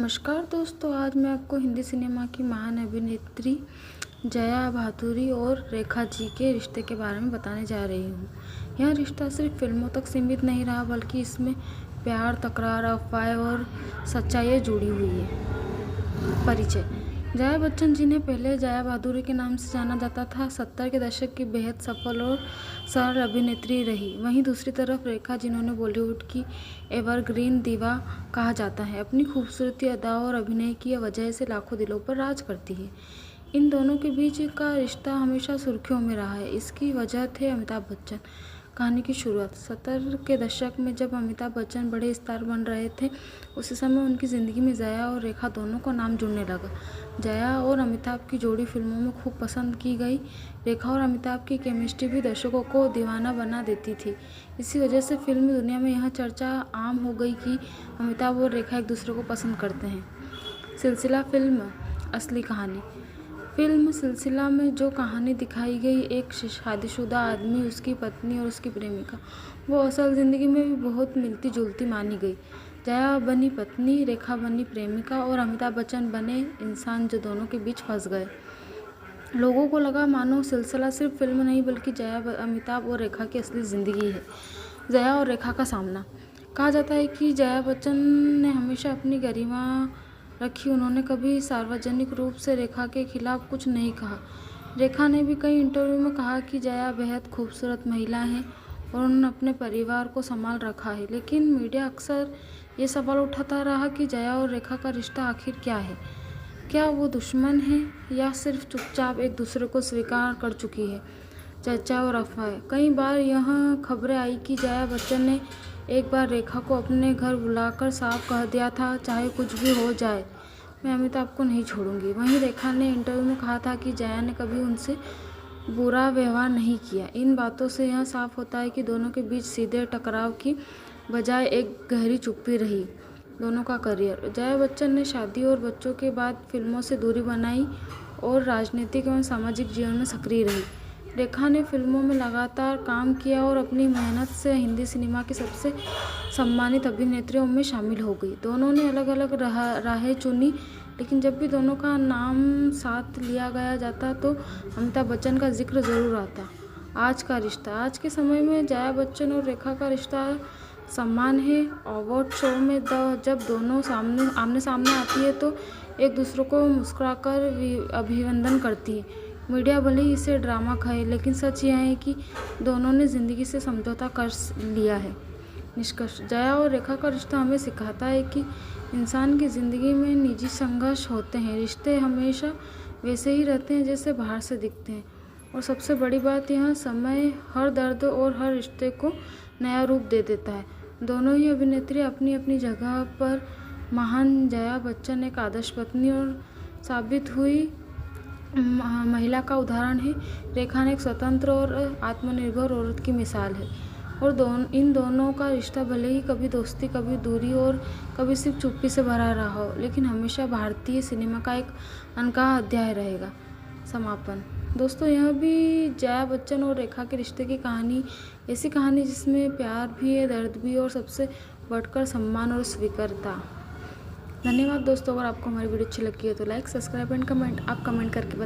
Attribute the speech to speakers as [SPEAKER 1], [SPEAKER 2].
[SPEAKER 1] नमस्कार दोस्तों, आज मैं आपको हिंदी सिनेमा की महान अभिनेत्री जया भादुरी और रेखा जी के रिश्ते के बारे में बताने जा रही हूँ। यह रिश्ता सिर्फ फिल्मों तक सीमित नहीं रहा, बल्कि इसमें प्यार, तकरार, अफवाहें और सच्चाई जुड़ी हुई है। परिचय: जया बच्चन, जिन्हें पहले जया भादुरी के नाम से जाना जाता था, 70 के दशक की बेहद सफल और सरल अभिनेत्री रही। वहीं दूसरी तरफ रेखा, जिन्होंने बॉलीवुड की एवरग्रीन दीवा कहा जाता है, अपनी खूबसूरती, अदा और अभिनय की वजह से लाखों दिलों पर राज करती है। इन दोनों के बीच का रिश्ता हमेशा सुर्खियों में रहा है। इसकी वजह थे अमिताभ बच्चन। कहानी की शुरुआत: 70 के दशक में जब अमिताभ बच्चन बड़े स्टार बन रहे थे, उसी समय उनकी ज़िंदगी में जया और रेखा दोनों का नाम जुड़ने लगा। जया और अमिताभ की जोड़ी फिल्मों में खूब पसंद की गई। रेखा और अमिताभ की केमिस्ट्री भी दर्शकों को दीवाना बना देती थी। इसी वजह से फिल्मी दुनिया में यह चर्चा आम हो गई कि अमिताभ और रेखा एक दूसरे को पसंद करते हैं। सिलसिला फिल्म असली कहानी: फिल्म सिलसिला में जो कहानी दिखाई गई, एक शादीशुदा आदमी, उसकी पत्नी और उसकी प्रेमिका, वो असल ज़िंदगी में भी बहुत मिलती जुलती मानी गई। जया बनी पत्नी, रेखा बनी प्रेमिका और अमिताभ बच्चन बने इंसान जो दोनों के बीच फंस गए। लोगों को लगा मानो सिलसिला सिर्फ फिल्म नहीं, बल्कि जया, अमिताभ और रेखा की असली ज़िंदगी है। जया और रेखा का सामना: कहा जाता है कि जया बच्चन ने हमेशा अपनी गरिमा रखी। उन्होंने कभी सार्वजनिक रूप से रेखा के खिलाफ कुछ नहीं कहा। रेखा ने भी कई इंटरव्यू में कहा कि जया बेहद खूबसूरत महिला है और उन्होंने अपने परिवार को संभाल रखा है। लेकिन मीडिया अक्सर ये सवाल उठाता रहा कि जया और रेखा का रिश्ता आखिर क्या है। क्या वो दुश्मन है या सिर्फ चुपचाप एक दूसरे को स्वीकार कर चुकी है। चर्चा और अफवाह: कई बार यह खबरें आई कि जया बच्चन ने एक बार रेखा को अपने घर बुलाकर साफ कह दिया था, चाहे कुछ भी हो जाए, मैं अमिताभ को नहीं छोड़ूंगी। वहीं रेखा ने इंटरव्यू में कहा था कि जया ने कभी उनसे बुरा व्यवहार नहीं किया। इन बातों से यह साफ होता है कि दोनों के बीच सीधे टकराव की बजाय एक गहरी चुप्पी रही। दोनों का करियर: जया बच्चन ने शादी और बच्चों के बाद फिल्मों से दूरी बनाई और राजनीतिक एवं सामाजिक जीवन में सक्रिय रही। रेखा ने फिल्मों में लगातार काम किया और अपनी मेहनत से हिंदी सिनेमा की सबसे सम्मानित अभिनेत्रियों में शामिल हो गई। दोनों ने अलग अलग राहें चुनी, लेकिन जब भी दोनों का नाम साथ लिया गया जाता तो अमिताभ बच्चन का जिक्र ज़रूर आता। आज का रिश्ता: आज के समय में जया बच्चन और रेखा का रिश्ता समान है। अवार्ड शो में जब दोनों आमने सामने आती है तो एक दूसरे को मुस्कुराकर अभिनंदन करती है। मीडिया भले ही इसे ड्रामा कहे, लेकिन सच यह है कि दोनों ने ज़िंदगी से समझौता कर लिया है। निष्कर्ष: जया और रेखा का रिश्ता हमें सिखाता है कि इंसान की ज़िंदगी में निजी संघर्ष होते हैं। रिश्ते हमेशा वैसे ही रहते हैं जैसे बाहर से दिखते हैं, और सबसे बड़ी बात यह समय हर दर्द और हर रिश्ते को नया रूप दे देता है। दोनों ही अभिनेत्री अपनी अपनी जगह पर महान। जया बच्चन एक आदर्श पत्नी और साबित हुई महिला का उदाहरण है। रेखा ने एक स्वतंत्र और आत्मनिर्भर औरत की मिसाल है। और इन दोनों का रिश्ता भले ही कभी दोस्ती, कभी दूरी और कभी सिर्फ चुप्पी से भरा रहा हो, लेकिन हमेशा भारतीय सिनेमा का एक अनकहा अध्याय रहेगा। समापन: दोस्तों, यह भी जया बच्चन और रेखा के रिश्ते की कहानी, ऐसी कहानी जिसमें प्यार भी है, दर्द भी और सबसे बढ़कर सम्मान और स्वीकारता। धन्यवाद दोस्तों। अगर आपको हमारी वीडियो अच्छी लगी है तो लाइक, सब्सक्राइब एंड कमेंट। आप कमेंट करके